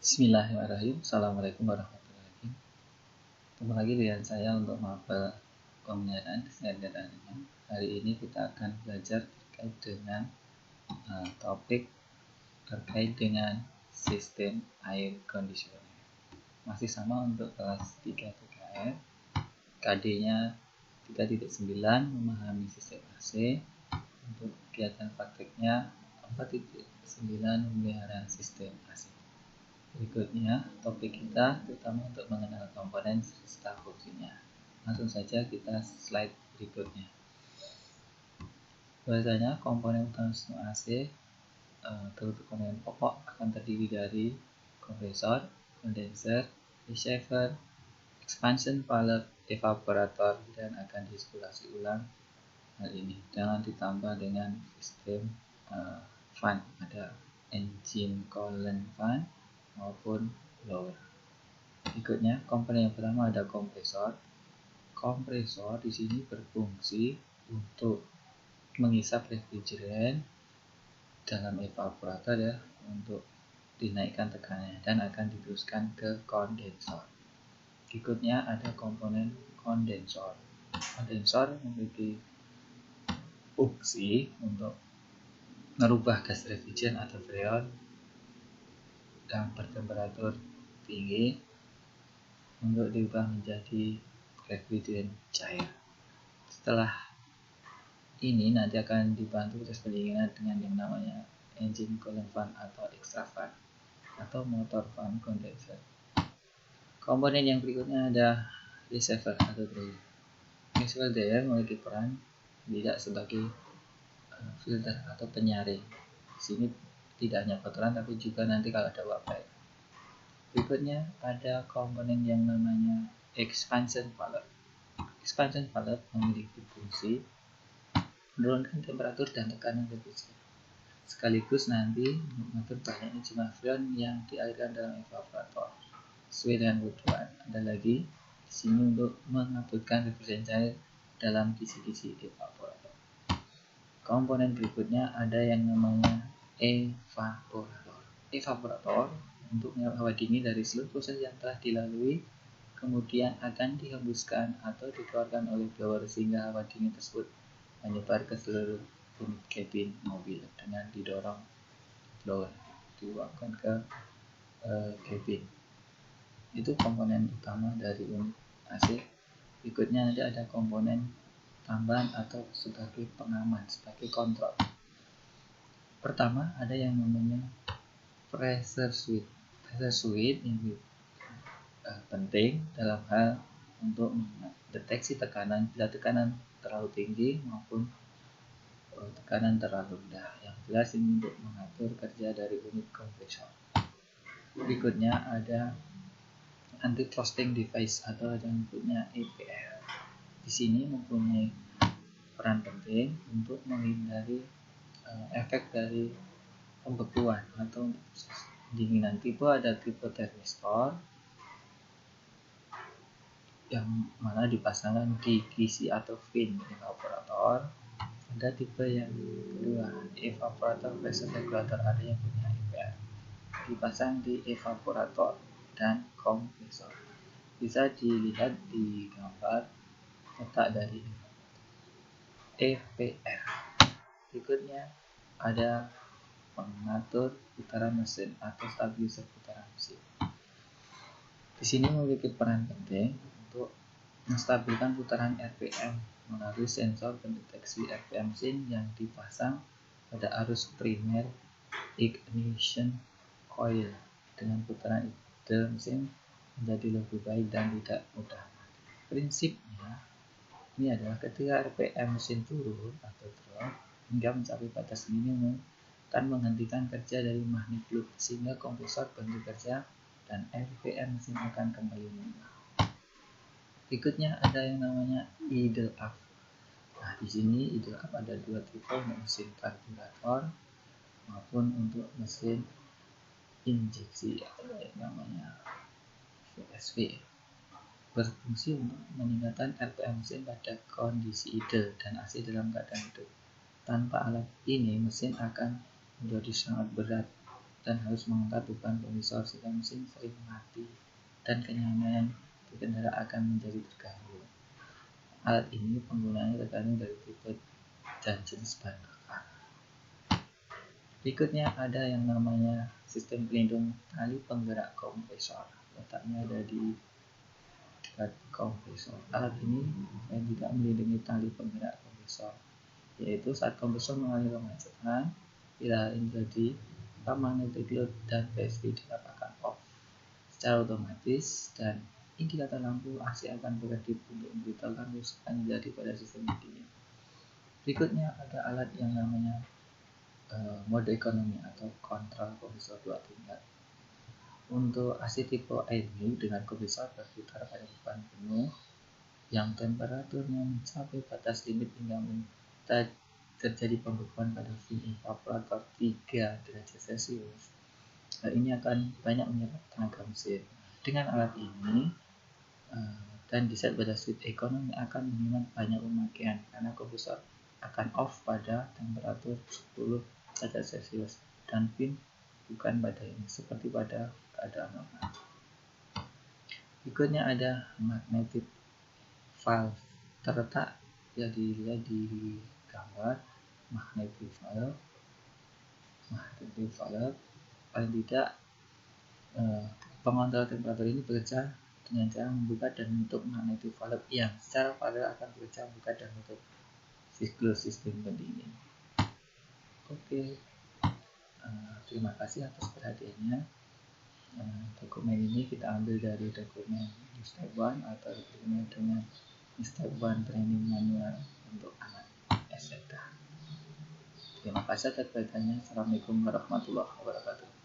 Bismillahirrahmanirrahim. Assalamualaikum warahmatullahi wabarakatuh. Ketemu lagi dengan saya untuk mapel pemeliharaan desain dan animasi. Hari ini kita akan belajar terkait dengan topik terkait dengan sistem air conditioner. Masih sama untuk kelas 3 PKR. KD-nya 3.9 memahami sistem AC. Untuk kegiatan prakteknya 4.9 memelihara sistem AC. Berikutnya, topik kita terutama untuk mengenal komponen serta fungsinya. Langsung saja kita slide berikutnya. Biasanya komponen utama sistem AC terutama komponen pokok akan terdiri dari kompresor, kondenser, receiver, expansion valve, evaporator, dan akan disirkulasi ulang hal ini. Jangan ditambah dengan sistem fan, ada engine coolant fan maupun blower. Berikutnya, komponen yang pertama ada kompresor. Kompresor di sini berfungsi untuk mengisap refrigeran dalam evaporator ya, untuk dinaikkan tekanannya dan akan diteruskan ke kondensor. Berikutnya ada komponen kondensor. Kondensor memiliki fungsi untuk merubah gas refrigeran atau freon yang bertemperatur tinggi untuk diubah menjadi refrigeran cair. Setelah ini nanti akan dibantu proses pendinginan dengan yang namanya engine coolant fan atau extra fan atau motor fan condenser. Komponen yang berikutnya ada receiver atau dryer. Receiver dryer memiliki peran tidak sebagai filter atau penyaring. Di sini tidak hanya kotoran tapi juga nanti kalau ada uap air. Berikutnya ada komponen yang namanya expansion valve. Expansion valve memiliki fungsi menurunkan temperatur dan tekanan refrigeran, sekaligus nanti mengatur banyaknya jumlah freon yang dialirkan dalam evaporator sesuai dengan kebutuhan. Ada lagi di sini untuk mengaturkan refrigeran cair dalam kisi-kisi evaporator. Komponen berikutnya ada yang namanya evaporator. Evaporator untuk menguap hawa dingin dari seluruh proses yang telah dilalui, kemudian akan dihembuskan atau dikeluarkan oleh blower sehingga hawa dingin tersebut menyebar ke seluruh unit kabin mobil dengan didorong blower diuapkan ke kabin. Itu komponen utama dari unit AC. Berikutnya nanti ada komponen tambahan atau sebagai pengaman, sebagai kontrol. Pertama ada yang namanya pressure switch. Pressure switch ini penting dalam hal untuk mendeteksi tekanan bila tekanan terlalu tinggi maupun tekanan terlalu rendah. Yang jelas ini untuk mengatur kerja dari unit kompresor. Berikutnya ada anti-thrusting device atau yang disebutnya EPR. Di sini mempunyai peran penting untuk menghindari efek dari pembekuan atau pendinginan. Tipe ada tipe thermistor yang mana dipasangkan di kisi atau fin evaporator. Ada tipe yang kedua, evaporator pressure regulator, ada yang punya EPR, dipasang di evaporator dan kompresor. Bisa dilihat di gambar letak dari EPR. Berikutnya ada pengatur putaran mesin atau stabilizer putaran mesin. Di sini memiliki peran penting untuk menstabilkan putaran RPM melalui sensor pendeteksi RPM mesin yang dipasang pada arus primer ignition coil. Dengan putaran idle mesin menjadi lebih baik dan tidak mudah mati. Prinsipnya ini adalah ketika RPM mesin turun atau drop hingga mencapai batas minimum akan menghentikan kerja dari magnet fluid sehingga kompresor berhenti kerja dan RPM mesin akan kembali normal. Berikutnya ada yang namanya idle up. Nah, di sini idle up ada dua tipe, untuk mesin karburator maupun untuk mesin injeksi atau yang namanya VSV. Berfungsi untuk meningkatkan RPM mesin pada kondisi idle dan AC dalam keadaan hidup. Tanpa alat ini mesin akan menjadi sangat berat dan harus mengangkat beban kompresor sehingga mesin sering mati dan kenyamanan berkendara akan menjadi terganggu. Alat ini penggunaannya tergantung dari tipe dan jenis bahan bakar. Berikutnya ada yang namanya sistem pelindung tali penggerak kompresor. Letaknya ada di dekat kompresor. Alat ini tidak melindungi tali penggerak kompresor, yaitu saat kompresor mengalami kemacetan, bila ini terjadi, magnetic load dan VSD tetap akan off secara otomatis dan indikator lampu AC akan berkedip untuk memberitahukan kerusakan yang terjadi pada sistem ini. Berikutnya ada alat yang namanya mode ekonomi atau kontrol kompresor 2 tingkat. Untuk AC tipe ini dengan kompresor berputar pada beban penuh yang temperaturnya mencapai batas limit hingga terjadi pembekuan pada fin evaporator 3 derajat Celcius. Hal ini akan banyak menyerap tenaga mesin. Dengan alat ini dan diset pada switch ekonomi akan menghemat banyak pemakaian karena kompresor akan off pada temperatur 10 derajat Celcius dan pin bukan pada ini seperti pada keadaan normal. Berikutnya ada magnetic valve. Terletak ya dilihat di gambar magnetic valve paling tidak pengontrol temperatur ini bekerja dengan cara membuka dan menutup magnetic valve yang secara paralel akan bekerja membuka dan menutup siklus sistem pendingin. Oke, terima kasih atas perhatiannya. Dokumen ini kita ambil dari dokumen Step 1 atau dokumen dengan Step 1 Training Manual untuk anak SMK. Terima kasih atas perhatiannya. Assalamualaikum warahmatullahi wabarakatuh.